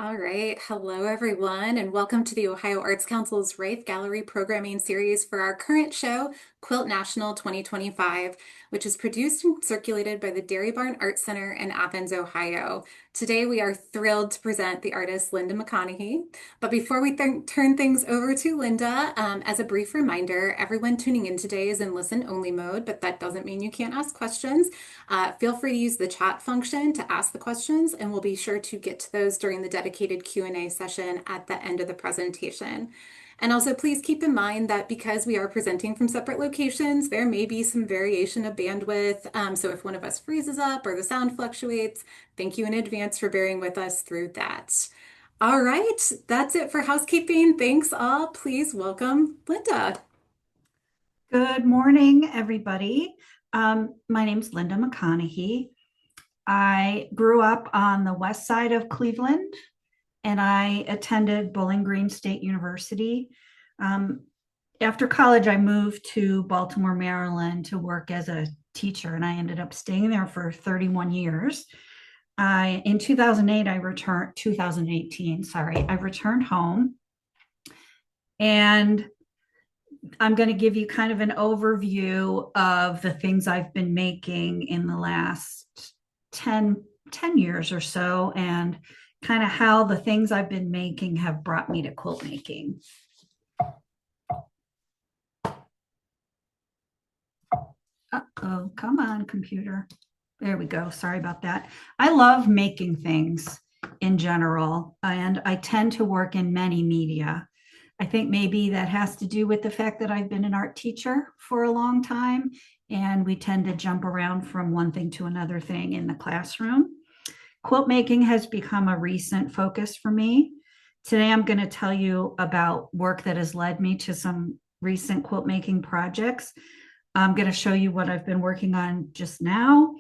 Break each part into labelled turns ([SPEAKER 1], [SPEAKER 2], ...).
[SPEAKER 1] All right. Hello, everyone, and welcome to the Ohio Arts Council's Wraith Gallery programming series for our current show, Quilt National 2025, which is produced and circulated by the Dairy Barn Art Center in Athens, Ohio. Today, we are thrilled to present the artist Linda McConaughy. But before we turn things over to Linda, as a brief reminder, everyone tuning in today is in listen-only mode, but that doesn't mean you can't ask questions. Feel free to use the chat function to ask the questions, and we'll be sure to get to those during the dedicated Q&A session at the end of the presentation. And also, please keep in mind that because we are presenting from separate locations, there may be some variation of bandwidth. So if one of us freezes up or the sound fluctuates, thank you in advance for bearing with us through that. All right, that's it for housekeeping. Thanks all. Please welcome Linda.
[SPEAKER 2] Good morning, everybody. My name's Linda McConaughy. I grew up on the west side of Cleveland and I attended Bowling Green State University. Um, After college, I moved to Baltimore, Maryland to work as a teacher, and I ended up staying there for 31 years. In 2018, I returned home, and I'm going to give you kind of an overview of the things I've been making in the last 10 years or so, and kind of how the things I've been making have brought me to quilt making. Uh-oh, come on, computer. There we go. Sorry about that. I love making things in general, and I tend to work in many media. I think maybe that has to do with the fact that I've been an art teacher for a long time, and we tend to jump around from one thing to another thing in the classroom. Quilt making has become a recent focus for me. Today, I'm going to tell you about work that has led me to some recent quilt making projects. I'm going to show you what I've been working on just now,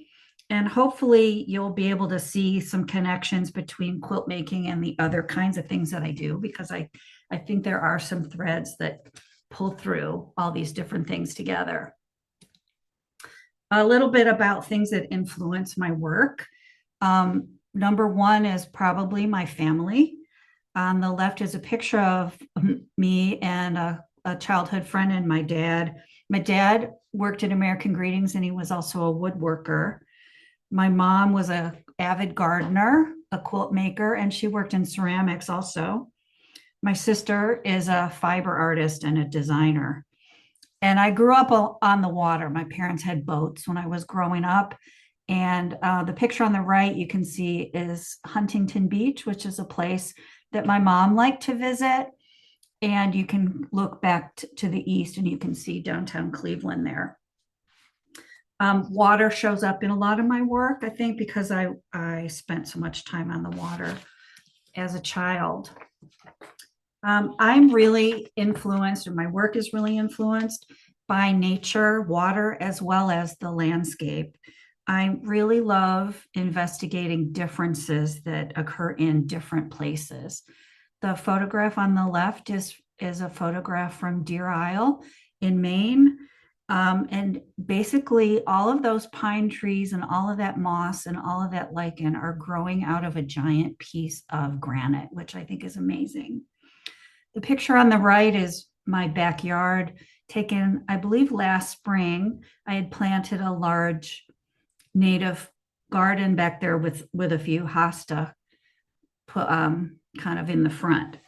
[SPEAKER 2] and hopefully you'll be able to see some connections between quilt making and the other kinds of things that I do, because I think there are some threads that pull through all these different things together. A little bit about things that influence my work. Number one is probably my family. On the left is a picture of me and a childhood friend and my dad. My dad worked at American Greetings, and he was also a woodworker. My mom was an avid gardener, a quilt maker, and she worked in ceramics also. My sister is a fiber artist and a designer. And I grew up on the water. My parents had boats when I was growing up. And the picture on the right you can see is Huntington Beach, which is a place that my mom liked to visit. And you can look back to the east and you can see downtown Cleveland there. Water shows up in a lot of my work, I think, because I spent so much time on the water as a child. I'm really influenced, or my work is really influenced by nature, water, as well as the landscape. I really love investigating differences that occur in different places. The photograph on the left is a photograph from Deer Isle in Maine. And basically all of those pine trees and all of that moss and all of that lichen are growing out of a giant piece of granite, which I think is amazing. The picture on the right is my backyard, taken, I believe, last spring. I had planted a large native garden back there with a few hosta kind of in the front.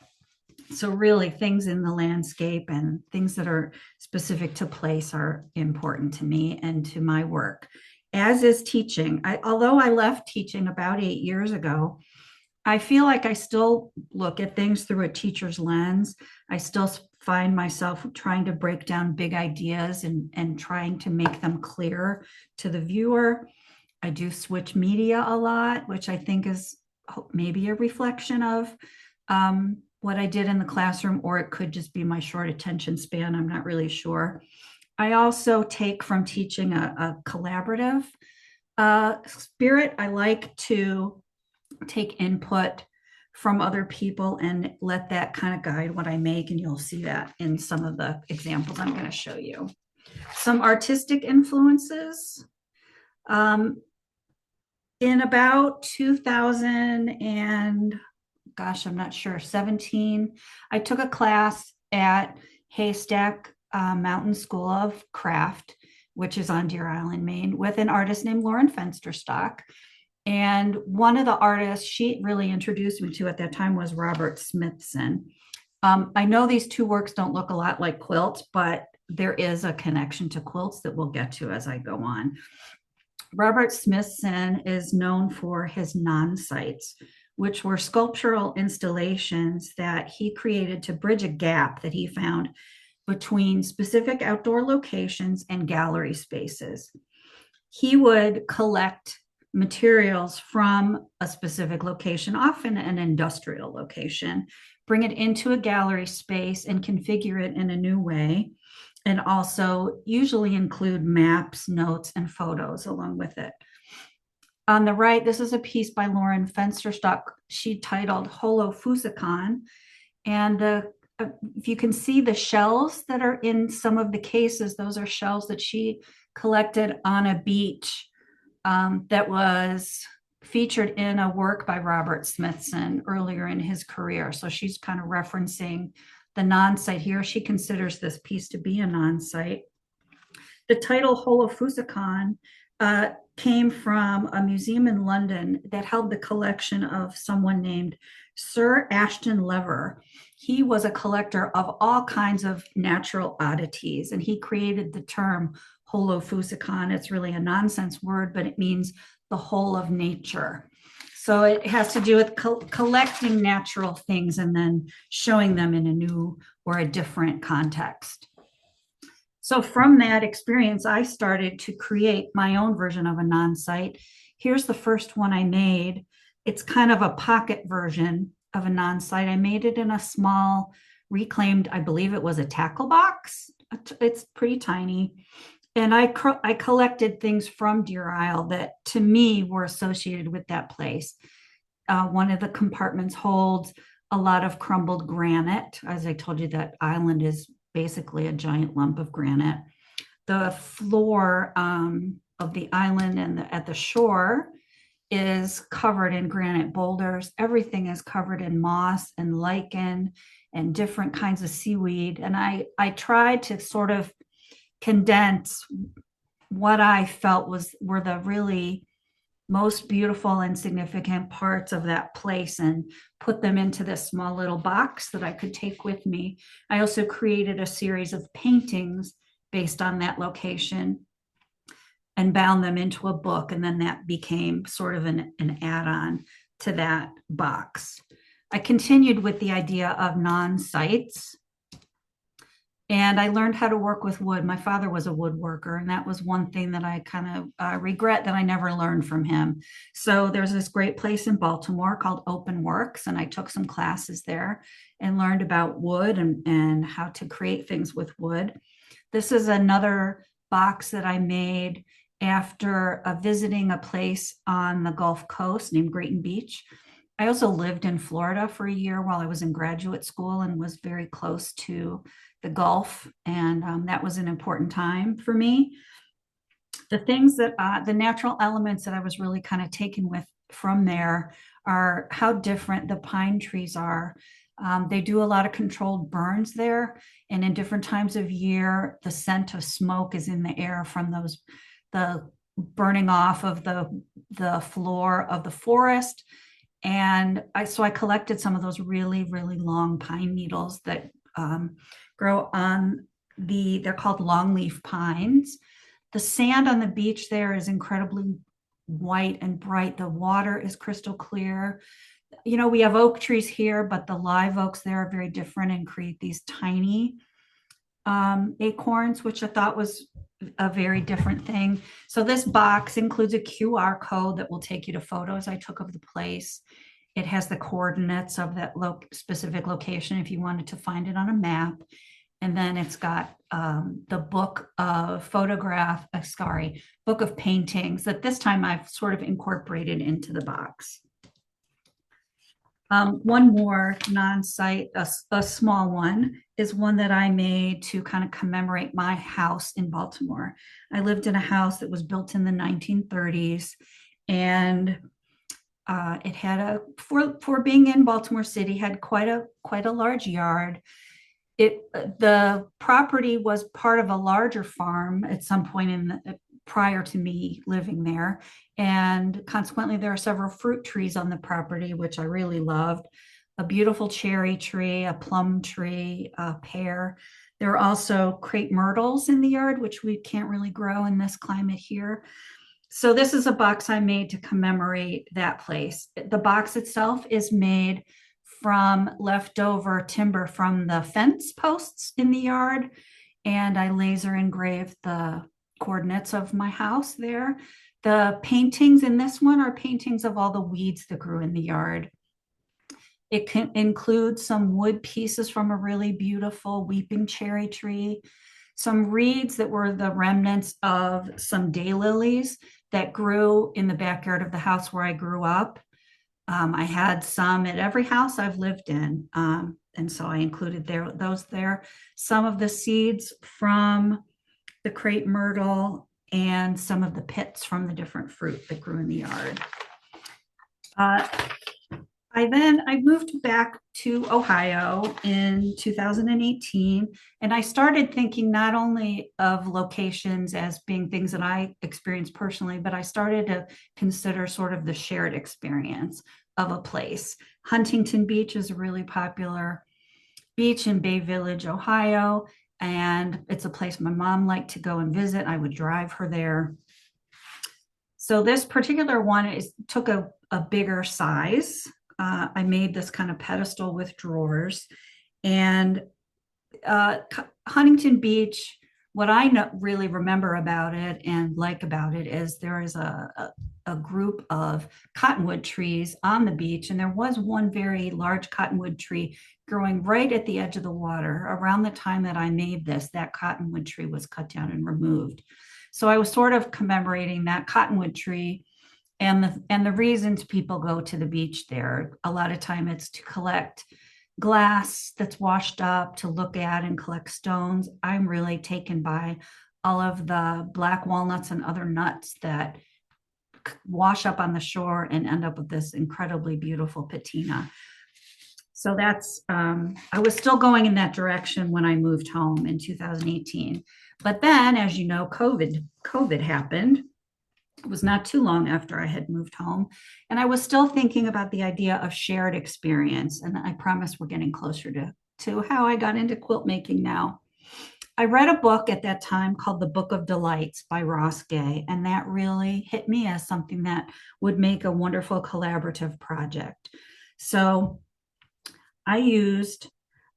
[SPEAKER 2] So really things in the landscape and things that are specific to place are important to me and to my work, as is teaching. Although I left teaching about 8 years ago, I feel like I still look at things through a teacher's lens. I still find myself trying to break down big ideas and trying to make them clear to the viewer. I do switch media a lot, which I think is maybe a reflection of what I did in the classroom, or it could just be my short attention span. I'm not really sure. I also take from teaching a collaborative spirit. I like to take input from other people and let that kind of guide what I make. And you'll see that in some of the examples I'm going to show you. Some artistic influences. In about 2000 and gosh, I'm not sure, 17. I took a class at Haystack Mountain School of Craft, which is on Deer Island, Maine, with an artist named Lauren Fensterstock. And one of the artists she really introduced me to at that time was Robert Smithson. I know these two works don't look a lot like quilts, but there is a connection to quilts that we'll get to as I go on. Robert Smithson is known for his non-sites, which were sculptural installations that he created to bridge a gap that he found between specific outdoor locations and gallery spaces. He would collect materials from a specific location, often an industrial location, bring it into a gallery space and configure it in a new way, and also usually include maps, notes, and photos along with it. On the right, this is a piece by Lauren Fensterstock. She titled Holo Fusicon. And if you can see the shells that are in some of the cases, those are shells that she collected on a beach that was featured in a work by Robert Smithson earlier in his career. So she's kind of referencing the non-site here. She considers this piece to be a non-site. The title Holofusikon came from a museum in London that held the collection of someone named Sir Ashton Lever. He was a collector of all kinds of natural oddities, and he created the term Holofusikon. It's really a nonsense word, but it means the whole of nature. So it has to do with collecting natural things and then showing them in a new or a different context. So from that experience, I started to create my own version of a non-site. Here's the first one I made. It's kind of a pocket version of a non-site. I made it in a small reclaimed, I believe it was a tackle box. It's pretty tiny. And I collected things from Deer Isle that to me were associated with that place. One of the compartments holds a lot of crumbled granite. As I told you, that island is basically a giant lump of granite. The floor of the island and at the shore is covered in granite boulders. Everything is covered in moss and lichen and different kinds of seaweed. And I tried to sort of condense what I felt were the really most beautiful and significant parts of that place and put them into this small little box that I could take with me. I also created a series of paintings based on that location and bound them into a book. And then that became sort of an add-on to that box. I continued with the idea of non-sites. And I learned how to work with wood. My father was a woodworker, and that was one thing that I kind of regret that I never learned from him. So there's this great place in Baltimore called Open Works, and I took some classes there and learned about wood and how to create things with wood. This is another box that I made after visiting a place on the Gulf Coast named Grayton Beach. I also lived in Florida for a year while I was in graduate school and was very close to the Gulf, and that was an important time for me. The things that the natural elements that I was really kind of taken with from there are how different the pine trees are. They do a lot of controlled burns there, and in different times of year, the scent of smoke is in the air from the burning off of the floor of the forest. And so I collected some of those really, really long pine needles that grow on they're called longleaf pines. The sand on the beach there is incredibly white and bright. The water is crystal clear. You know, we have oak trees here, but the live oaks there are very different and create these tiny acorns, which I thought was a very different thing. So this box includes a QR code that will take you to photos I took of the place. It has the coordinates of that specific location if you wanted to find it on a map. And then it's got the book of book of paintings that this time I've sort of incorporated into the box. One more non-site, a small one, is one that I made to kind of commemorate my house in Baltimore. I lived in a house that was built in the 1930s, and It had for being in Baltimore City, had quite a large yard. The property was part of a larger farm at some point prior to me living there, and consequently there are several fruit trees on the property, which I really loved. A beautiful cherry tree, a plum tree, a pear. There are also crepe myrtles in the yard, which we can't really grow in this climate here. So this is a box I made to commemorate that place. The box itself is made from leftover timber from the fence posts in the yard, and I laser engraved the coordinates of my house there. The paintings in this one are paintings of all the weeds that grew in the yard. It can include some wood pieces from a really beautiful weeping cherry tree, some reeds that were the remnants of some daylilies that grew in the backyard of the house where I grew up. I had some at every house I've lived in. And so I included those there. Some of the seeds from the crepe myrtle and some of the pits from the different fruit that grew in the yard. Uh, I moved back to Ohio in 2018, and I started thinking not only of locations as being things that I experienced personally, but I started to consider sort of the shared experience of a place. Huntington Beach is a really popular beach in Bay Village, Ohio, and it's a place my mom liked to go and visit. I would drive her there. So this particular one took a bigger size. I made this kind of pedestal with drawers. And Huntington Beach, what I really remember about it and like about it is there is a group of cottonwood trees on the beach. And there was one very large cottonwood tree growing right at the edge of the water. Around the time that I made this, that cottonwood tree was cut down and removed. So I was sort of commemorating that cottonwood tree and the reasons people go to the beach there. A lot of time it's to collect glass that's washed up, to look at and collect stones. I'm really taken by all of the black walnuts and other nuts that wash up on the shore and end up with this incredibly beautiful patina. So I was still going in that direction when I moved home in 2018. But then, as you know, COVID happened. It was not too long after I had moved home. And I was still thinking about the idea of shared experience. And I promise we're getting closer to how I got into quilt making now. I read a book at that time called The Book of Delights by Ross Gay, and that really hit me as something that would make a wonderful collaborative project. So I used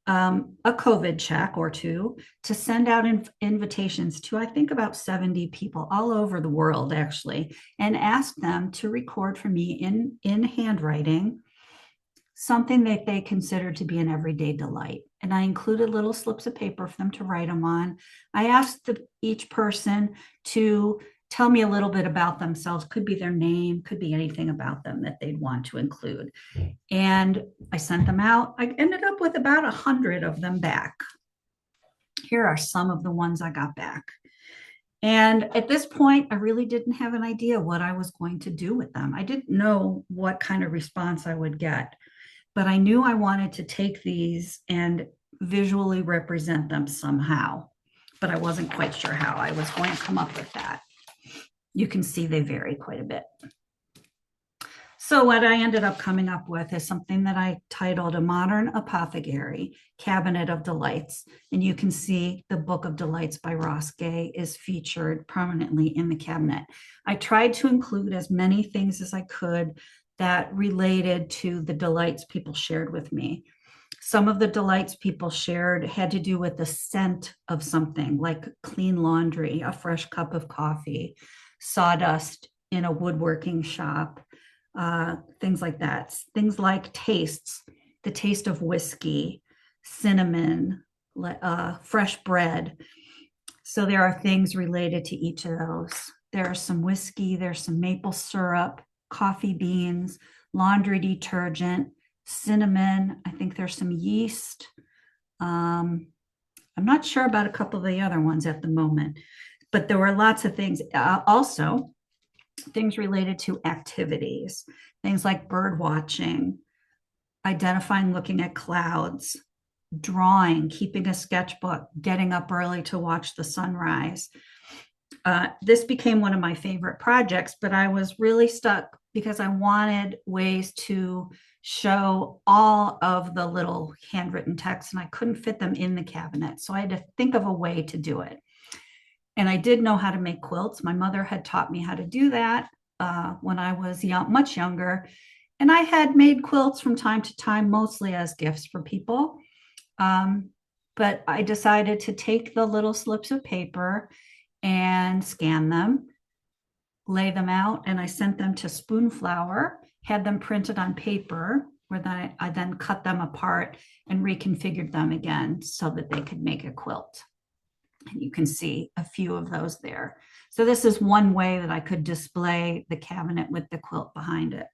[SPEAKER 2] a COVID check or two to send out invitations to, I think, about 70 people all over the world, actually, and ask them to record for me in handwriting something that they considered to be an everyday delight. And I included little slips of paper for them to write them on. I asked each person to tell me a little bit about themselves, could be their name, could be anything about them that they'd want to include. And I sent them out. I ended up with about 100 of them back. Here are some of the ones I got back. And at this point, I really didn't have an idea what I was going to do with them. I didn't know what kind of response I would get, but I knew I wanted to take these and visually represent them somehow, but I wasn't quite sure how I was going to come up with that. You can see they vary quite a bit. So what I ended up coming up with is something that I titled A Modern Apothecary, Cabinet of Delights. And you can see the Book of Delights by Ross Gay is featured prominently in the cabinet. I tried to include as many things as I could that related to the delights people shared with me. Some of the delights people shared had to do with the scent of something, like clean laundry, a fresh cup of coffee, sawdust in a woodworking shop, things like that. Things like tastes, the taste of whiskey, cinnamon, fresh bread. So there are things related to each of those. There's some whiskey, there's some maple syrup, coffee beans, laundry detergent, cinnamon. I think there's some yeast. I'm not sure about a couple of the other ones at the moment, but there were lots of things. Also, things related to activities. things like bird watching, identifying, looking at clouds, drawing, keeping a sketchbook, getting up early to watch the sunrise. This became one of my favorite projects, but I was really stuck because I wanted ways to show all of the little handwritten texts and I couldn't fit them in the cabinet. So I had to think of a way to do it. And I did know how to make quilts. My mother had taught me how to do that when I was young, much younger. And I had made quilts from time to time, mostly as gifts for people. Um, but I decided to take the little slips of paper and scan them, lay them out, and I sent them to Spoonflower, had them printed on paper, where then I then cut them apart and reconfigured them again so that they could make a quilt. And you can see a few of those there. So this is one way that I could display the cabinet with the quilt behind it.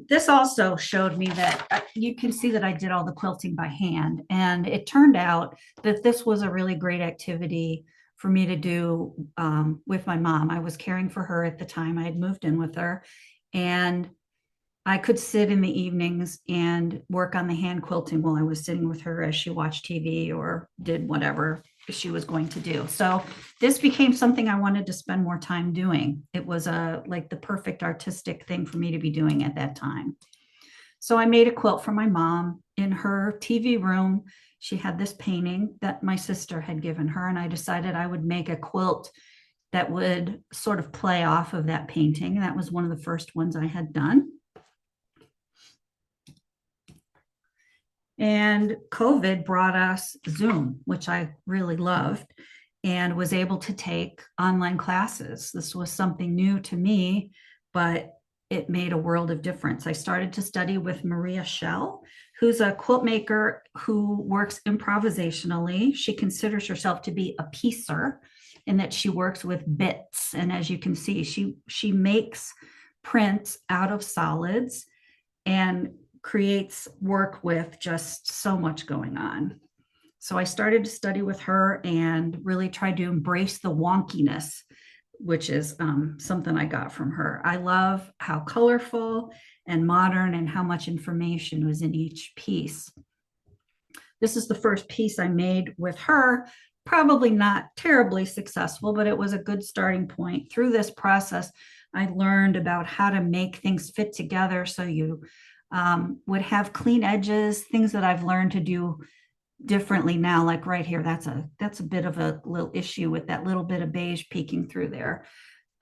[SPEAKER 2] This also showed me that you can see that I did all the quilting by hand. And it turned out that this was a really great activity for me to do with my mom. I was caring for her at the time. I had moved in with her. And I could sit in the evenings and work on the hand quilting while I was sitting with her as she watched TV or did whatever she was going to do. So this became something I wanted to spend more time doing. It was like the perfect artistic thing for me to be doing at that time. So I made a quilt for my mom in her TV room. She had this painting that my sister had given her, and I decided I would make a quilt that would sort of play off of that painting. And that was one of the first ones I had done. And COVID brought us Zoom, which I really loved, and was able to take online classes. This was something new to me, but it made a world of difference. I started to study with Maria Schell, who's a quilt maker who works improvisationally. She considers herself to be a piecer in that she works with bits. And as you can see, she makes prints out of solids and creates work with just so much going on. So I started to study with her and really tried to embrace the wonkiness, which is something I got from her. I love how colorful and modern and how much information was in each piece. This is the first piece I made with her, probably not terribly successful, but it was a good starting point. Through this process, I learned about how to make things fit together so you would have clean edges, things that I've learned to do differently now. Like right here, that's a bit of a little issue with that little bit of beige peeking through there,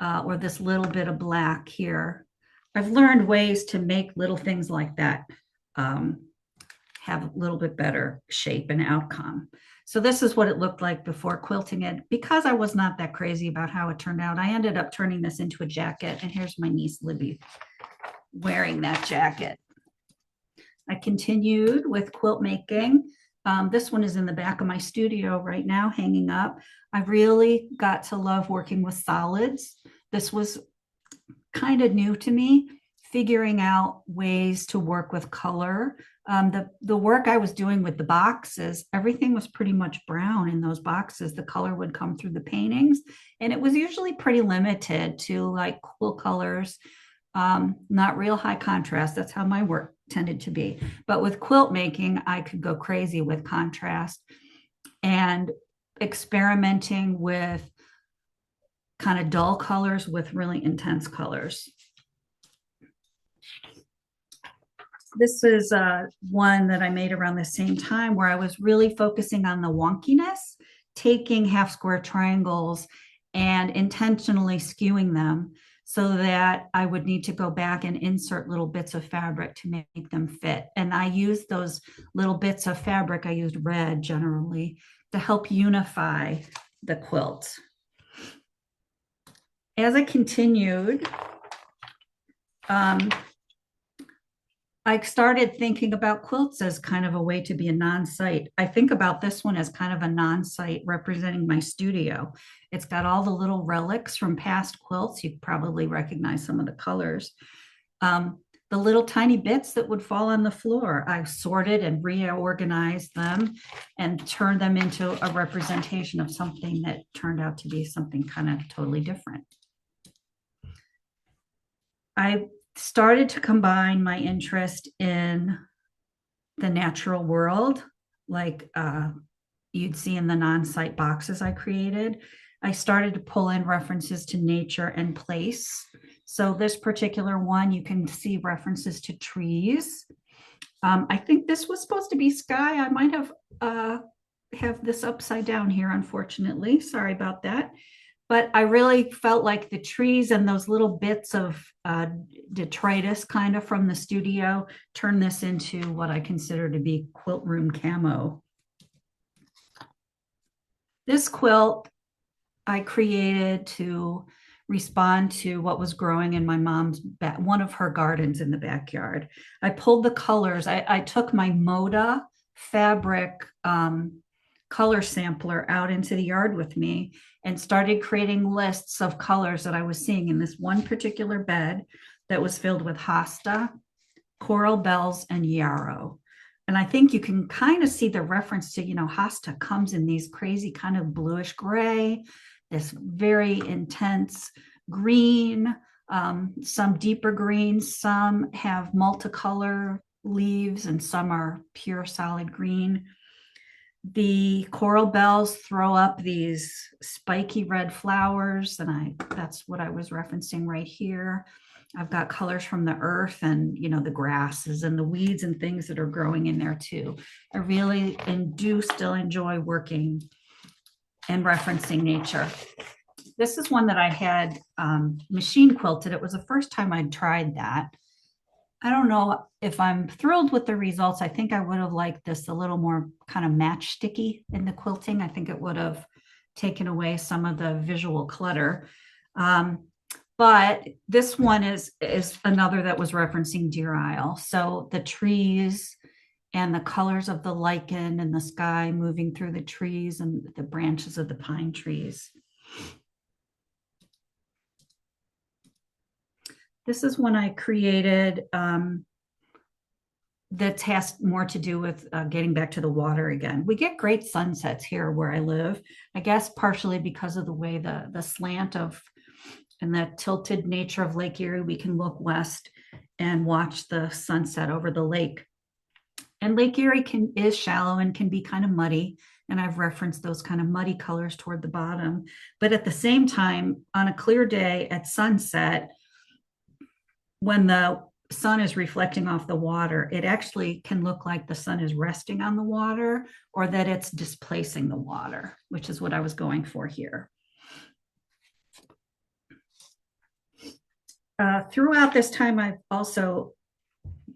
[SPEAKER 2] or this little bit of black here. I've learned ways to make little things like that have a little bit better shape and outcome. So this is what it looked like before quilting it. Because I was not that crazy about how it turned out, I ended up turning this into a jacket. And here's my niece, Libby, wearing that jacket. I continued with quilt making. This one is in the back of my studio right now, hanging up. I really got to love working with solids. This was kind of new to me, figuring out ways to work with color. The work I was doing with the boxes, everything was pretty much brown in those boxes. The color would come through the paintings, and it was usually pretty limited to like cool colors, not real high contrast. That's how my work tended to be. But with quilt making, I could go crazy with contrast and experimenting with kind of dull colors with really intense colors. This is one that I made around the same time where I was really focusing on the wonkiness, taking half square triangles and intentionally skewing them so that I would need to go back and insert little bits of fabric to make them fit. And I used those little bits of fabric, I used red generally, to help unify the quilt. As I continued, I started thinking about quilts as kind of a way to be a non-site. I think about this one as kind of a non-site representing my studio. It's got all the little relics from past quilts. You probably recognize some of the colors. The little tiny bits that would fall on the floor, I sorted and reorganized them and turned them into a representation of something that turned out to be something kind of totally different. I started to combine my interest in the natural world, like you'd see in the non-site boxes I created. I started to pull in references to nature and place. So this particular one, you can see references to trees. I think this was supposed to be sky. I might have this upside down here, unfortunately. Sorry about that. But I really felt like the trees and those little bits of detritus kind of from the studio turned this into what I consider to be quilt room camo. This quilt I created to respond to what was growing in my mom's one of her gardens in the backyard. I pulled the colors. I took my Moda fabric color sampler out into the yard with me and started creating lists of colors that I was seeing in this one particular bed that was filled with hosta, coral bells, and yarrow. And I think you can kind of see the reference to, hosta comes in these crazy kind of bluish gray, this very intense green, some deeper greens, some have multicolor leaves, and some are pure solid green. The coral bells throw up these spiky red flowers, and that's what I was referencing right here. I've got colors from the earth and the grasses and the weeds and things that are growing in there too. I really and do still enjoy working and referencing nature. This is one that I had machine quilted. It was the first time I'd tried that. I don't know if I'm thrilled with the results. I think I would have liked this a little more kind of matchsticky in the quilting. I think it would have taken away some of the visual clutter. But this one is another that was referencing Deer Isle. So the trees and the colors of the lichen and the sky moving through the trees and the branches of the pine trees. This is one I created that has more to do with getting back to the water again. We get great sunsets here where I live, I guess partially because of the way the slant of and the tilted nature of Lake Erie. We can look west and watch the sunset over the lake. And Lake Erie is shallow and can be kind of muddy. And I've referenced those kind of muddy colors toward the bottom. But at the same time, on a clear day at sunset, when the sun is reflecting off the water, it actually can look like the sun is resting on the water or that it's displacing the water, which is what I was going for here. Throughout this time, I've also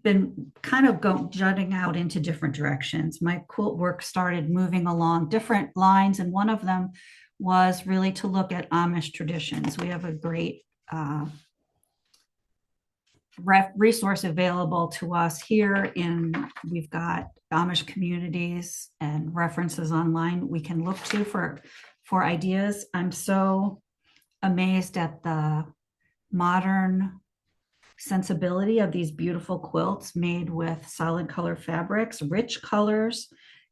[SPEAKER 2] been kind of jutting out into different directions. My quilt work started moving along different lines, and one of them was really to look at Amish traditions. We have a great resource available to us here we've got Amish communities and references online we can look to for ideas. I'm so amazed at the modern sensibility of these beautiful quilts made with solid color fabrics, rich colors,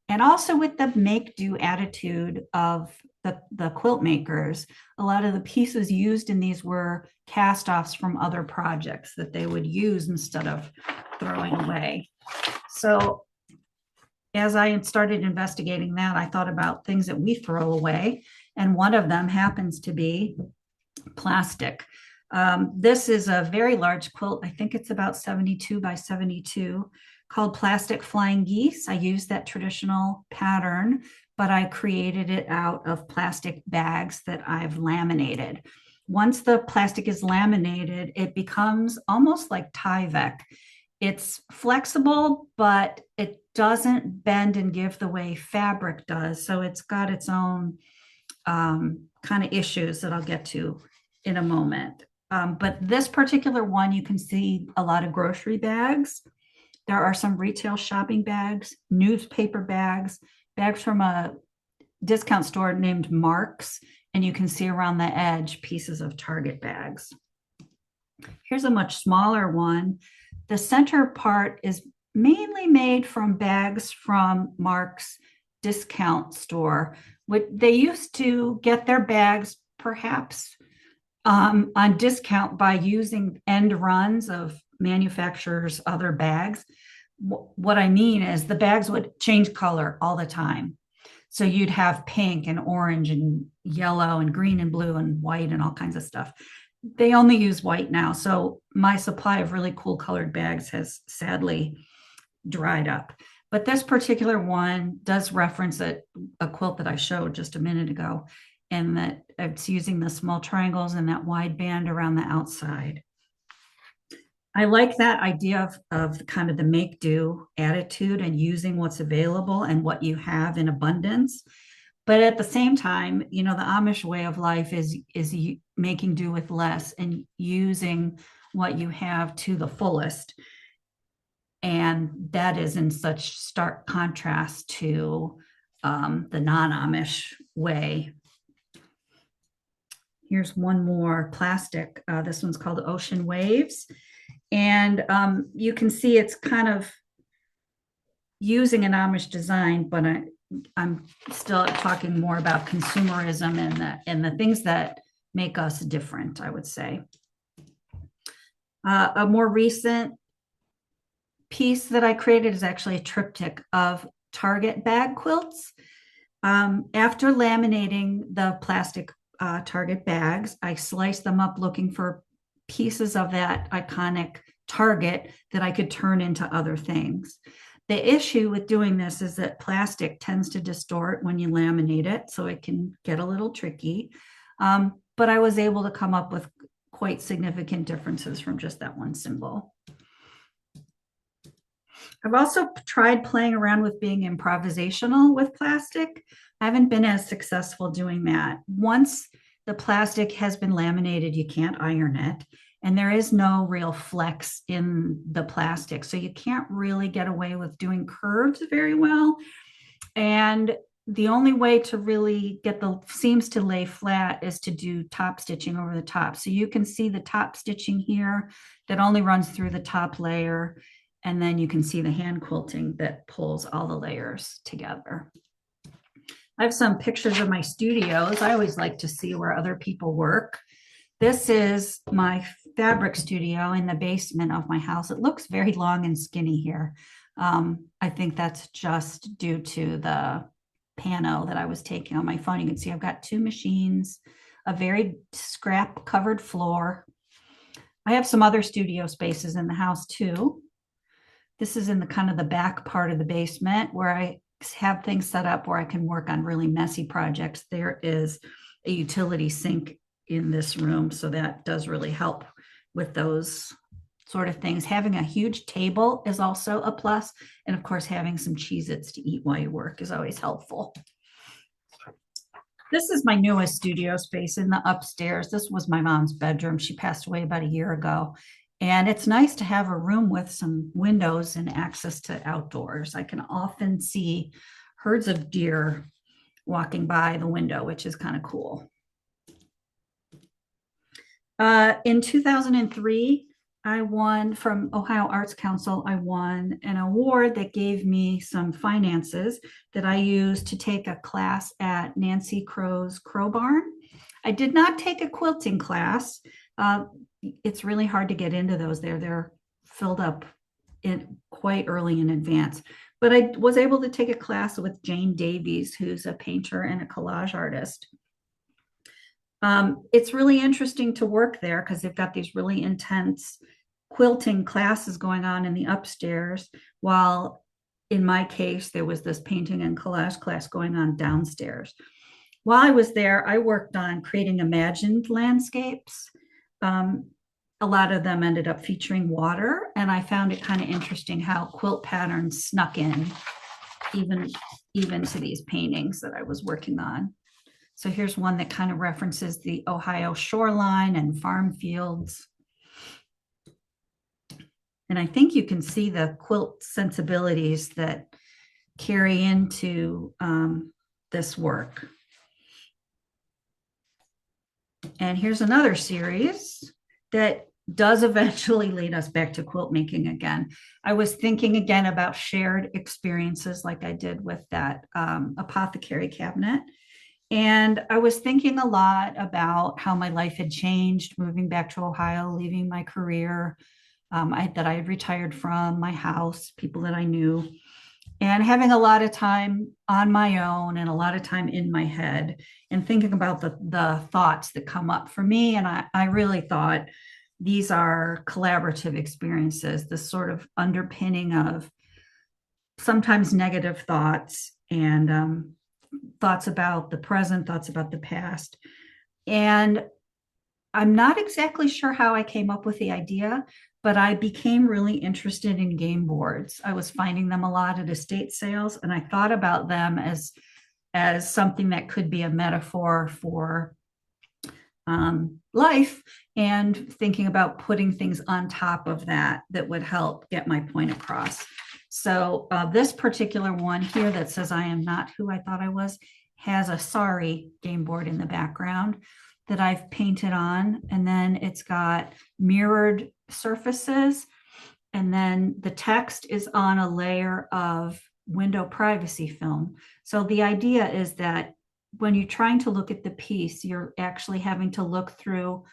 [SPEAKER 2] and also with the make do attitude of the quilt makers. A lot of the pieces used in these were cast offs from other projects that they would use instead of throwing away. So as I started investigating that, I thought about things that we throw away. And one of them happens to be plastic. This is a very large quilt. I think it's about 72 by 72, called Plastic Flying Geese. I used that traditional pattern, but I created it out of plastic bags that I've laminated. Once the plastic is laminated, it becomes almost like Tyvek. It's flexible, but it doesn't bend and give the way fabric does. So it's got its own kind of issues that I'll get to in a moment. But this particular one, you can see a lot of grocery bags. There are some retail shopping bags, newspaper bags, bags from a discount store named Marks, and you can see around the edge pieces of Target bags. Here's a much smaller one. The center part is mainly made from bags from Marks discount store. They used to get their bags perhaps on discount by using end runs of manufacturers' other bags. What I mean is the bags would change color all the time. So you'd have pink and orange and yellow and green and blue and white and all kinds of stuff. They only use white now. So my supply of really cool colored bags has sadly dried up. But this particular one does reference a quilt that I showed just a minute ago, and that it's using the small triangles and that wide band around the outside. I like that idea of kind of the make do attitude and using what's available and what you have in abundance. But at the same time, you know, the Amish way of life is making do with less and using what you have to the fullest. And that is in such stark contrast to the non-Amish way. Here's one more plastic. This one's called Ocean Waves. And you can see it's kind of using an Amish design, but I'm still talking more about consumerism and the things that make us different, I would say. A more recent piece that I created is actually a triptych of Target bag quilts. After laminating the plastic Target bags, I sliced them up looking for pieces of that iconic Target that I could turn into other things. The issue with doing this is that plastic tends to distort when you laminate it, so it can get a little tricky. But I was able to come up with quite significant differences from just that one symbol. I've also tried playing around with being improvisational with plastic. I haven't been as successful doing that. Once the plastic has been laminated, you can't iron it, and there is no real flex in the plastic. So you can't really get away with doing curves very well. And the only way to really get the seams to lay flat is to do top stitching over the top. So you can see the top stitching here that only runs through the top layer. And then you can see the hand quilting that pulls all the layers together. I have some pictures of my studios. I always like to see where other people work. This is my fabric studio in the basement of my house. It looks very long and skinny here. I think that's just due to the pano that I was taking on my phone. You can see I've got two machines, a very scrap covered floor. I have some other studio spaces in the house too. This is in the kind of the back part of the basement where I have things set up where I can work on really messy projects. There is a utility sink in this room, so that does really help with those sort of things. Having a huge table is also a plus. And of course, having some Cheez-Its to eat while you work is always helpful. This is my newest studio space in the upstairs. This was my mom's bedroom. She passed away about a year ago. And it's nice to have a room with some windows and access to outdoors. I can often see herds of deer walking by the window, which is kind of cool. In 2003, I won from Ohio Arts Council. I won an award that gave me some finances that I used to take a class at Nancy Crow's Crow Barn. I did not take a quilting class. It's really hard to get into those there. They're filled up quite early in advance. But I was able to take a class with Jane Davies, who's a painter and a collage artist. It's really interesting to work there because they've got these really intense quilting classes going on in the upstairs, while in my case, there was this painting and collage class going on downstairs. While I was there, I worked on creating imagined landscapes. A lot of them ended up featuring water, and I found it kind of interesting how quilt patterns snuck in even to these paintings that I was working on. So here's one that kind of references the Ohio shoreline and farm fields. And I think you can see the quilt sensibilities that carry into this work. And here's another series that does eventually lead us back to quilt making again. I was thinking again about shared experiences like I did with that apothecary cabinet. And I was thinking a lot about how my life had changed, moving back to Ohio, leaving my career that I had retired from, my house, people that I knew, and having a lot of time on my own and a lot of time in my head and thinking about the thoughts that come up for me. And I really thought these are collaborative experiences, this sort of underpinning of sometimes negative thoughts and thoughts about the present, thoughts about the past. And I'm not exactly sure how I came up with the idea, but I became really interested in game boards. I was finding them a lot at estate sales, and I thought about them as something that could be a metaphor for life, and thinking about putting things on top of that that would help get my point across. So this particular one here that says I am not who I thought I was has a sorry game board in the background that I've painted on. And then it's got mirrored surfaces. And then the text is on a layer of window privacy film. So the idea is that when you're trying to look at the piece, you're actually having to look through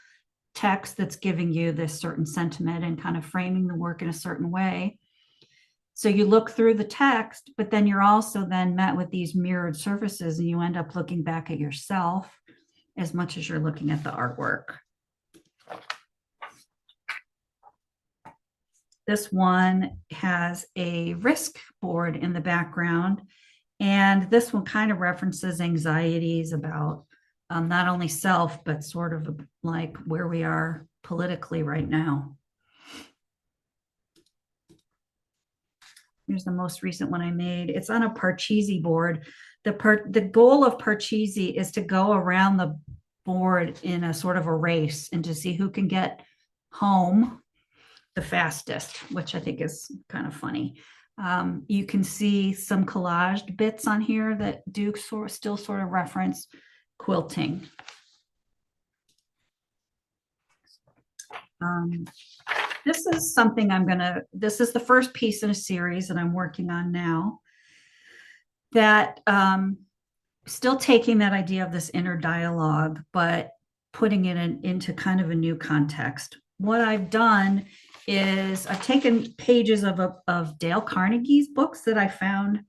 [SPEAKER 2] text that's giving you this certain sentiment and kind of framing the work in a certain way. So you look through the text, but then you're also then met with these mirrored surfaces, and you end up looking back at yourself as much as you're looking at the artwork. This one has a risk board in the background, and this one kind of references anxieties about not only self, but sort of like where we are politically right now. Here's the most recent one I made. It's on a Parcheesi board. The goal of Parcheesi is to go around the board in a sort of a race and to see who can get home the fastest, which I think is kind of funny. You can see some collaged bits on here that do still sort of reference quilting. This is something this is the first piece in a series that I'm working on now that still taking that idea of this inner dialogue, but putting it into kind of a new context. What I've done is I've taken pages of Dale Carnegie's books that I found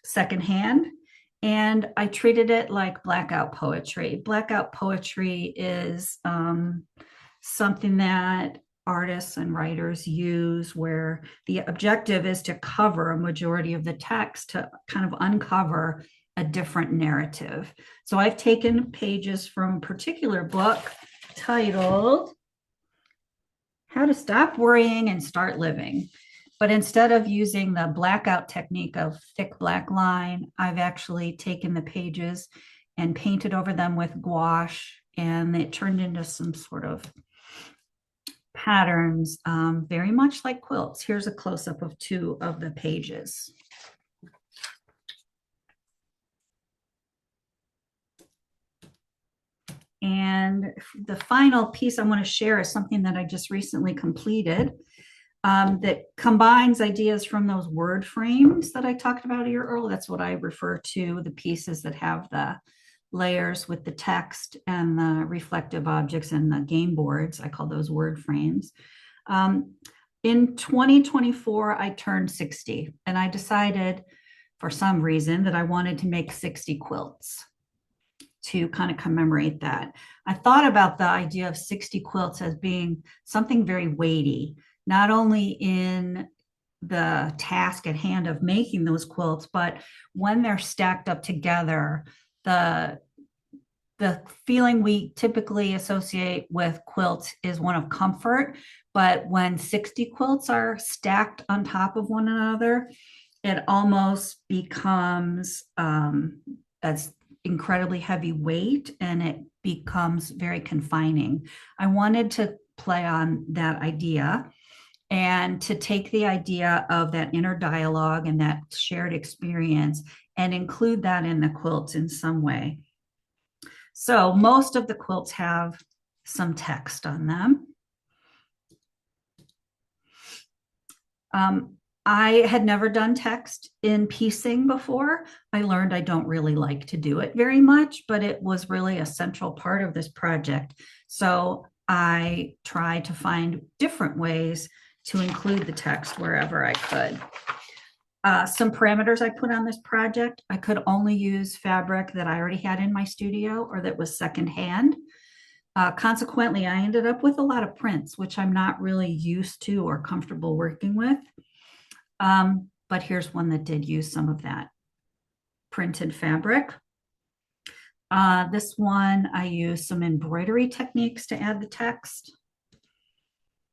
[SPEAKER 2] secondhand, and I treated it like blackout poetry. Blackout poetry is something that artists and writers use where the objective is to cover a majority of the text to kind of uncover a different narrative. So I've taken pages from a particular book titled How to Stop Worrying and Start Living. But instead of using the blackout technique of thick black line, I've actually taken the pages and painted over them with gouache, and it turned into some sort of patterns, very much like quilts. Here's a close-up of two of the pages. And the final piece I want to share is something that I just recently completed that combines ideas from those word frames that I talked about here earlier. That's what I refer to, the pieces that have the layers with the text and the reflective objects and the game boards. I call those word frames. In 2024, I turned 60, and I decided for some reason that I wanted to make 60 quilts to kind of commemorate that. I thought about the idea of 60 quilts as being something very weighty, not only in the task at hand of making those quilts, but when they're stacked up together, the feeling we typically associate with quilts is one of comfort. But when 60 quilts are stacked on top of one another, it almost becomes as incredibly heavy weight, and it becomes very confining. I wanted to play on that idea and to take the idea of that inner dialogue and that shared experience and include that in the quilts in some way. So most of the quilts have some text on them. I had never done text in piecing before. I learned I don't really like to do it very much, but it was really a central part of this project. So I tried to find different ways to include the text wherever I could. Some parameters I put on this project, I could only use fabric that I already had in my studio or that was secondhand. Consequently, I ended up with a lot of prints, which I'm not really used to or comfortable working with. But here's one that did use some of that printed fabric. This one, I used some embroidery techniques to add the text.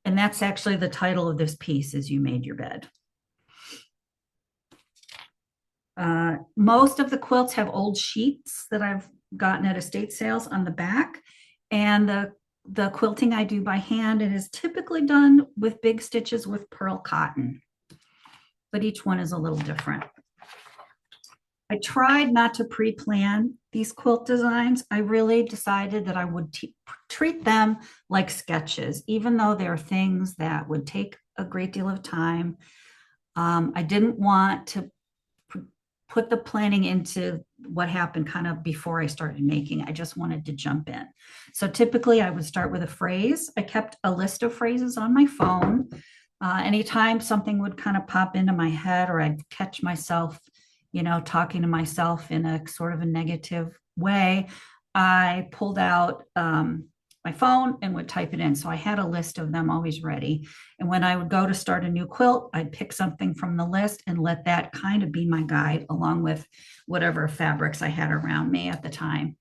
[SPEAKER 2] And that's actually the title of this piece is You Made Your Bed. Most of the quilts have old sheets that I've gotten at estate sales on the back. And the quilting I do by hand, it is typically done with big stitches with pearl cotton, but each one is a little different. I tried not to pre-plan these quilt designs. I really decided that I would treat them like sketches, even though they're things that would take a great deal of time. I didn't want to put the planning into what happened kind of before I started making. I just wanted to jump in. So typically I would start with a phrase. I kept a list of phrases on my phone. Anytime something would kind of pop into my head or I'd catch myself, talking to myself in a sort of a negative way, I pulled out my phone and would type it in. So I had a list of them always ready. And when I would go to start a new quilt, I'd pick something from the list and let that kind of be my guide along with whatever fabrics I had around me at the time.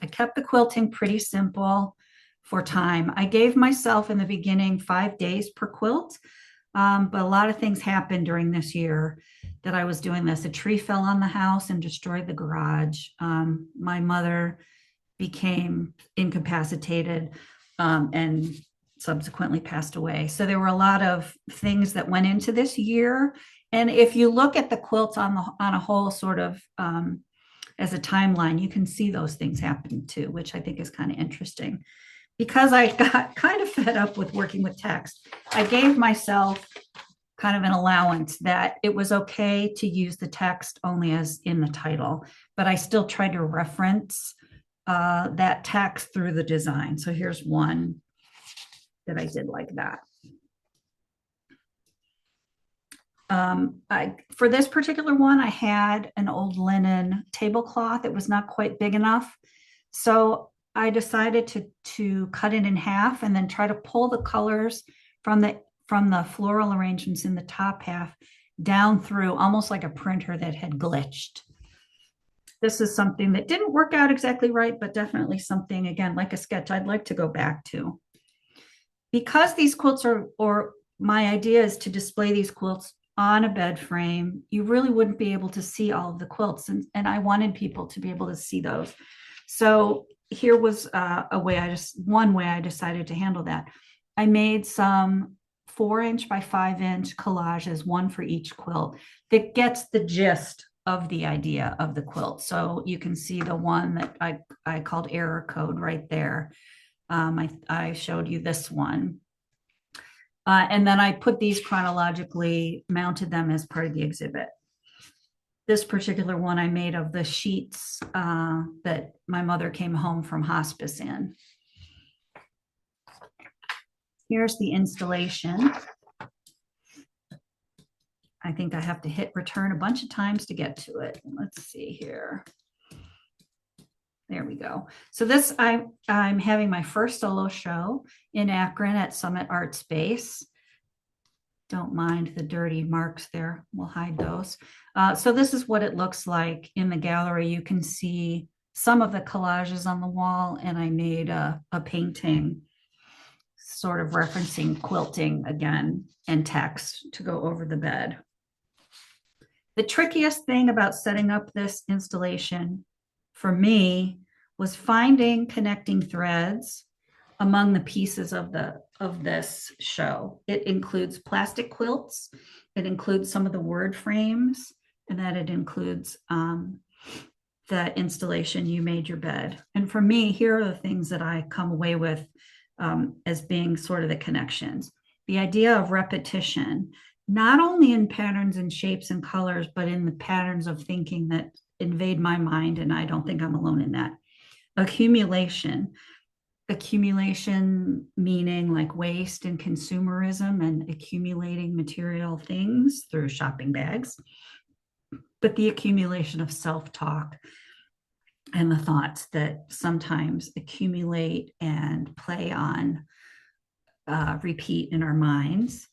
[SPEAKER 2] I kept the quilting pretty simple for time. I gave myself in the beginning 5 days per quilt, but a lot of things happened during this year that I was doing this. A tree fell on the house and destroyed the garage. My mother became incapacitated and subsequently passed away. So there were a lot of things that went into this year. And if you look at the quilts on a whole sort of as a timeline, you can see those things happen too, which I think is kind of interesting. Because I got kind of fed up with working with text, I gave myself kind of an allowance that it was okay to use the text only as in the title, but I still tried to reference that text through the design. So here's one that I did like that. For this particular one, I had an old linen tablecloth. It was not quite big enough. So I decided to cut it in half and then try to pull the colors from the floral arrangements in the top half down through almost like a printer that had glitched. This is something that didn't work out exactly right, but definitely something, again, like a sketch I'd like to go back to. Because these quilts or my idea is to display these quilts on a bed frame, you really wouldn't be able to see all of the quilts. And I wanted people to be able to see those. So here was one way I decided to handle that. I made some 4-inch by 5-inch collages, one for each quilt, that gets the gist of the idea of the quilt. So you can see the one that I called error code right there. I showed you this one. And then I put these chronologically, mounted them as part of the exhibit. This particular one I made of the sheets that my mother came home from hospice in. Here's the installation. I think I have to hit return a bunch of times to get to it. Let's see here. There we go. So this, I'm having my first solo show in Akron at Summit Art Space. Don't mind the dirty marks there. We'll hide those. So this is what it looks like in the gallery. You can see some of the collages on the wall, and I made a painting sort of referencing quilting again and text to go over the bed. The trickiest thing about setting up this installation for me was finding connecting threads among the pieces of this show. It includes plastic quilts, it includes some of the word frames, and that it includes the installation You Made Your Bed. And for me, here are the things that I come away with as being sort of the connections. The idea of repetition, not only in patterns and shapes and colors, but in the patterns of thinking that invade my mind. And I don't think I'm alone in that. Accumulation, accumulation meaning like waste and consumerism and accumulating material things through shopping bags, but the accumulation of self-talk and the thoughts that sometimes accumulate and play on repeat in our minds.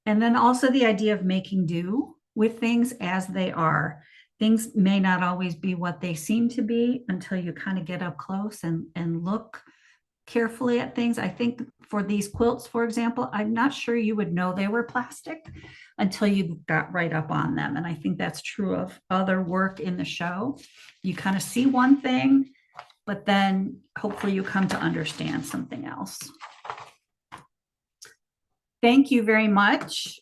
[SPEAKER 2] And then also the idea of making do with things as they are. Things may not always be what they seem to be until you kind of get up close and look carefully at things. I think for these quilts, for example, I'm not sure you would know they were plastic until you got right up on them. And I think that's true of other work in the show. You kind of see one thing, but then hopefully you come to understand something else. Thank you very much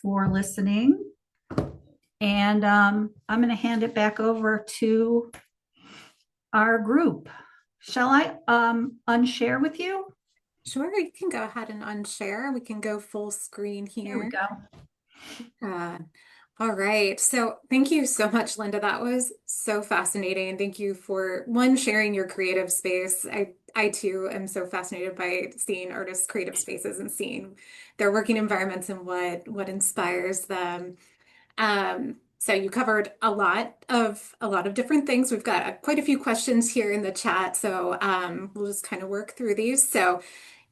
[SPEAKER 2] for listening. And I'm going to hand it back over to our group. Shall I unshare with you?
[SPEAKER 1] Sure, you can go ahead and unshare. We can go full screen
[SPEAKER 2] Here we
[SPEAKER 1] here.
[SPEAKER 2] go.
[SPEAKER 1] Uh, all right. So thank you so much, Linda. That was so fascinating. Thank you for one, sharing your creative space. I too am so fascinated by seeing artists' creative spaces and seeing their working environments and what inspires them. So you covered a lot of different things. We've got quite a few questions here in the chat, so we'll just kind of work through these. So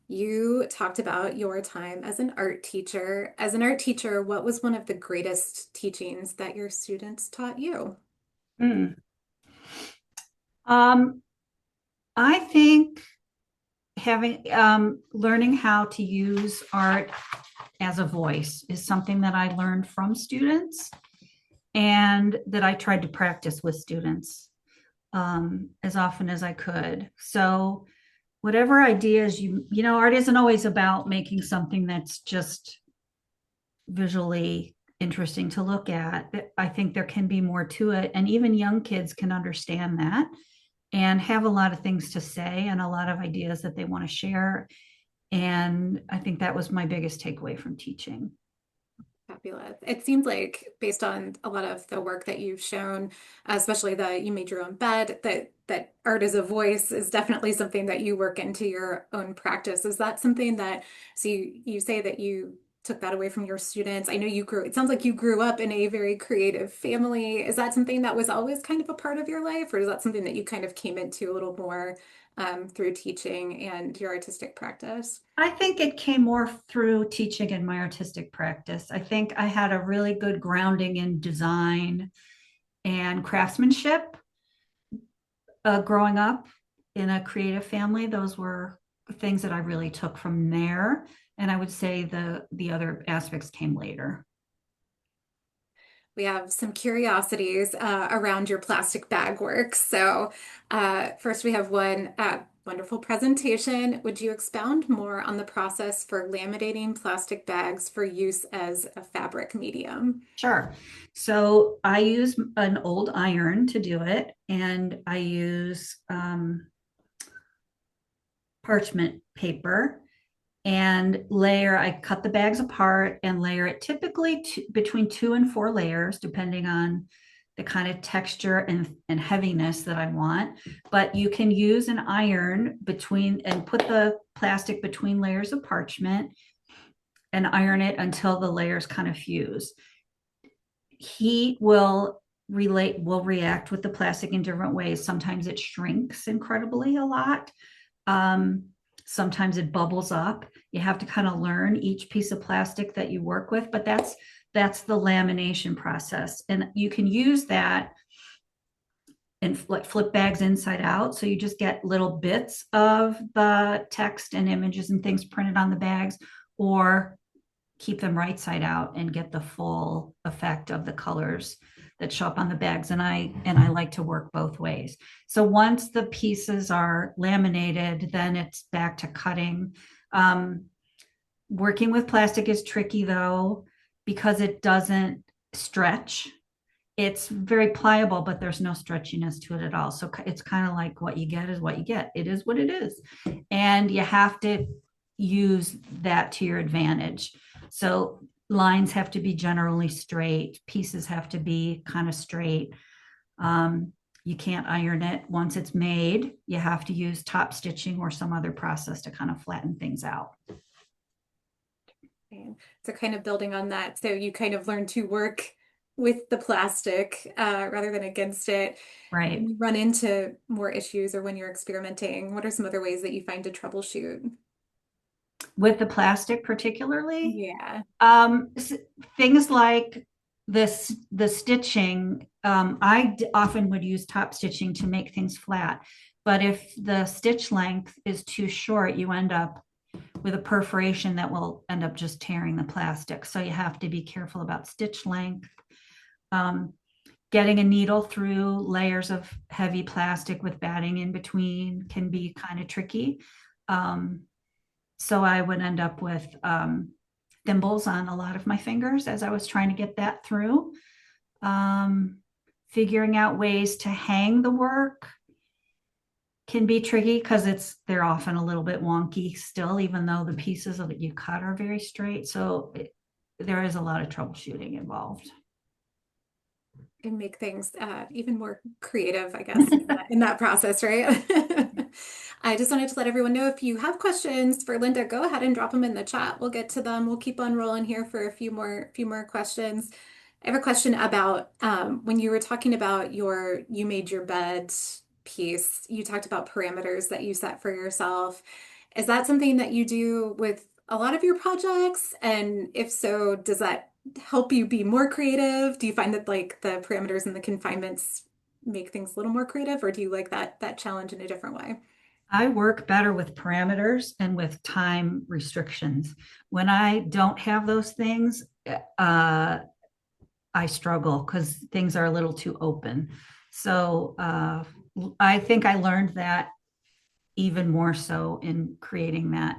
[SPEAKER 1] you talked about your time as an art teacher. As an art teacher, what was one of the greatest teachings that your students taught you?
[SPEAKER 2] Hmm. Um, I think having learning how to use art as a voice is something that I learned from students and that I tried to practice with students as often as I could. So whatever ideas art isn't always about making something that's just visually interesting to look at. I think there can be more to it. And even young kids can understand that and have a lot of things to say and a lot of ideas that they want to share. And I think that was my biggest takeaway from teaching.
[SPEAKER 1] Fabulous. It seems like based on a lot of the work that you've shown, especially that you made your own bed, that art as a voice is definitely something that you work into your own practice. Is that something that, so you say that you took that away from your students? I know it sounds like you grew up in a very creative family. Is that something that was always kind of a part of your life, or is that something that you kind of came into a little more through teaching and your artistic practice?
[SPEAKER 2] I think it came more through teaching and my artistic practice. I think I had a really good grounding in design and craftsmanship growing up in a creative family. Those were things that I really took from there. And I would say the other aspects came later.
[SPEAKER 1] We have some curiosities around your plastic bag work. So, first, we have one wonderful presentation. Would you expound more on the process for laminating plastic bags for use as a fabric medium?
[SPEAKER 2] Sure. So I use an old iron to do it, and I use parchment paper and I cut the bags apart and layer it typically between 2 and 4 layers, depending on the kind of texture and heaviness that I want. But you can use an iron between and put the plastic between layers of parchment and iron it until the layers kind of fuse. Heat will react with the plastic in different ways. Sometimes it shrinks incredibly a lot. Um, Sometimes it bubbles up. You have to kind of learn each piece of plastic that you work with, but that's the lamination process. And you can use that and like flip bags inside out. So you just get little bits of the text and images and things printed on the bags, or keep them right side out and get the full effect of the colors that show up on the bags. And I like to work both ways. So once the pieces are laminated, then it's back to cutting. Working with plastic is tricky though, because it doesn't stretch. It's very pliable, but there's no stretchiness to it at all. So it's kind of like what you get is what you get. It is what it is. And you have to use that to your advantage. So lines have to be generally straight, pieces have to be kind of straight. Um, you can't iron it once it's made. You have to use top stitching or some other process to kind of flatten things out.
[SPEAKER 1] And so kind of building on that, so you kind of learn to work with the plastic rather than against it. When
[SPEAKER 2] Right.
[SPEAKER 1] you run into more issues or when you're experimenting, what are some other ways that you find to troubleshoot?
[SPEAKER 2] With the plastic, particularly,
[SPEAKER 1] Yeah.
[SPEAKER 2] um, things like the stitching, often would use top stitching to make things flat. But if the stitch length is too short, you end up with a perforation that will end up just tearing the plastic. So you have to be careful about stitch length. Um, Getting a needle through layers of heavy plastic with batting in between can be kind of tricky. Um, so I would end up with thimbles on a lot of my fingers as I was trying to get that through. Um, Figuring out ways to hang the work can be tricky because they're often a little bit wonky still, even though the pieces that you cut are very straight. So there is a lot of troubleshooting involved.
[SPEAKER 1] And make things even more creative, I guess, in that process, right? I just wanted to let everyone know if you have questions for Linda, go ahead and drop them in the chat. We'll get to them. We'll keep on rolling here for a few more questions. I have a question about when you were talking about you made your bed piece, you talked about parameters that you set for yourself. Is that something that you do with a lot of your projects? And if so, does that help you be more creative? Do you find that like the parameters and the confinements make things a little more creative, or do you like that challenge in a different way?
[SPEAKER 2] I work better with parameters and with time restrictions. When I don't have those things, I struggle because things are a little too open. So I think I learned that even more so in creating that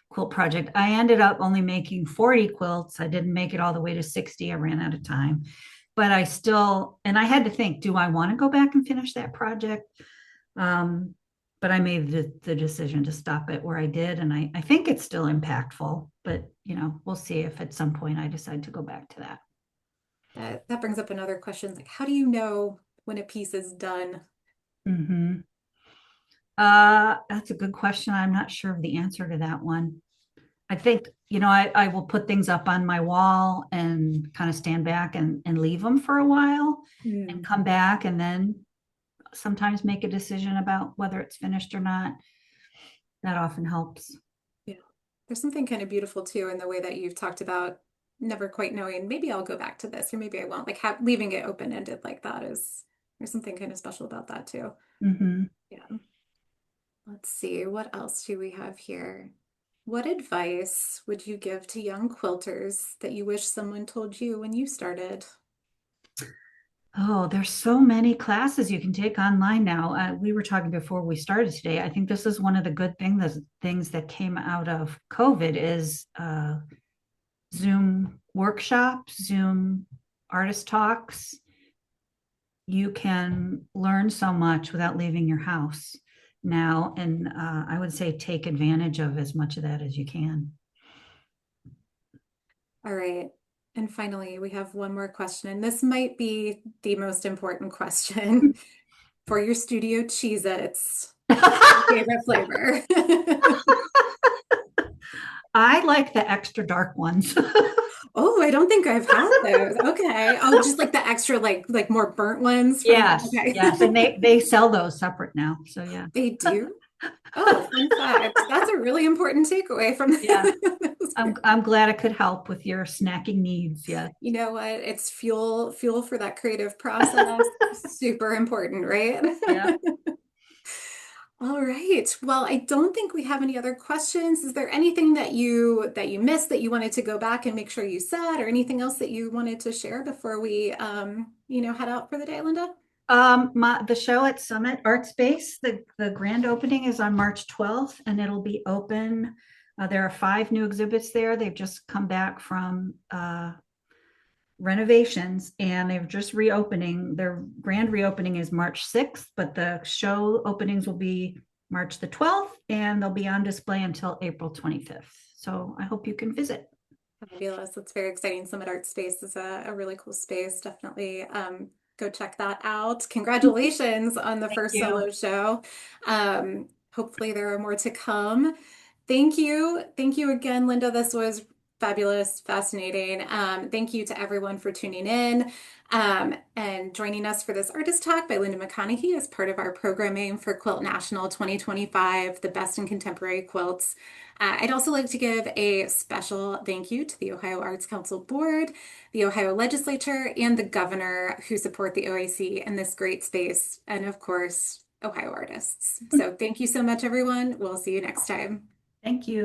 [SPEAKER 2] quilt project. I ended up only making 40 quilts. I didn't make it all the way to 60. I ran out of time. But I still, and I had to think, do I want to go back and finish that project? Um, but I made the decision to stop it where I did. And I think it's still impactful, but we'll see if at some point I decide to go back to that.
[SPEAKER 1] That brings up another question, like how do you know when a piece is done?
[SPEAKER 2] Mm-hmm. That's a good question. I'm not sure of the answer to that one. I think, I will put things up on my wall and kind of stand back and leave them for a while and
[SPEAKER 1] Hmm.
[SPEAKER 2] come back and then sometimes make a decision about whether it's finished or not. That often helps.
[SPEAKER 1] Yeah. There's something kind of beautiful too in the way that you've talked about never quite knowing, maybe I'll go back to this or maybe I won't. Like leaving it open-ended like that is there's something kind of special about that too.
[SPEAKER 2] Mm-hmm.
[SPEAKER 1] Yeah. Let's see, what else do we have here? What advice would you give to young quilters that you wish someone told you when you started?
[SPEAKER 2] Oh, there's so many classes you can take online now. We were talking before we started today. I think this is one of the good things that came out of COVID is Zoom workshops, Zoom artist talks. You can learn so much without leaving your house now, and I would say take advantage of as much of that as you can.
[SPEAKER 1] All right. And finally, we have one more question, and this might be the most important question for your studio Cheez-Its. What's your favorite flavor?
[SPEAKER 2] I like the extra dark ones.
[SPEAKER 1] Oh, I don't think I've had those. Okay. Oh, just like the extra like more burnt ones from the
[SPEAKER 2] Yes,
[SPEAKER 1] okay.
[SPEAKER 2] yes, and they sell those separate now. So yeah,
[SPEAKER 1] They do? Oh, fun fact. That's a really important takeaway from
[SPEAKER 2] yeah.
[SPEAKER 1] this.
[SPEAKER 2] I'm glad I could help with your snacking needs. Yes.
[SPEAKER 1] You know what? It's fuel for that creative process. Super important, right?
[SPEAKER 2] Yeah.
[SPEAKER 1] All right. Well, I don't think we have any other questions. Is there anything that you missed that you wanted to go back and make sure you said, or anything else that you wanted to share before we head out for the day, Linda?
[SPEAKER 2] The show at Summit Art Space, the grand opening is on March 12th, and it'll be open. There are 5 new exhibits there. They've just come back from renovations, and they're just reopening. Their grand reopening is March 6th, but the show openings will be March the 12th, and they'll be on display until April 25th. So I hope you can visit.
[SPEAKER 1] Fabulous. That's very exciting. Summit Art Space is a really cool space. Definitely go check that out. Congratulations on the
[SPEAKER 2] Thank
[SPEAKER 1] first
[SPEAKER 2] you.
[SPEAKER 1] solo show. Hopefully there are more to come. Thank you. Thank you again, Linda. This was fabulous, fascinating. Thank you to everyone for tuning in and joining us for this artist talk by Linda McConaughy as part of our programming for Quilt National 2025, the best in contemporary quilts. I'd also like to give a special thank you to the Ohio Arts Council Board, the Ohio Legislature, and the governor who support the OAC in this great space, and of course, Ohio artists. So thank you so much, everyone. We'll see you next time.
[SPEAKER 2] Thank you.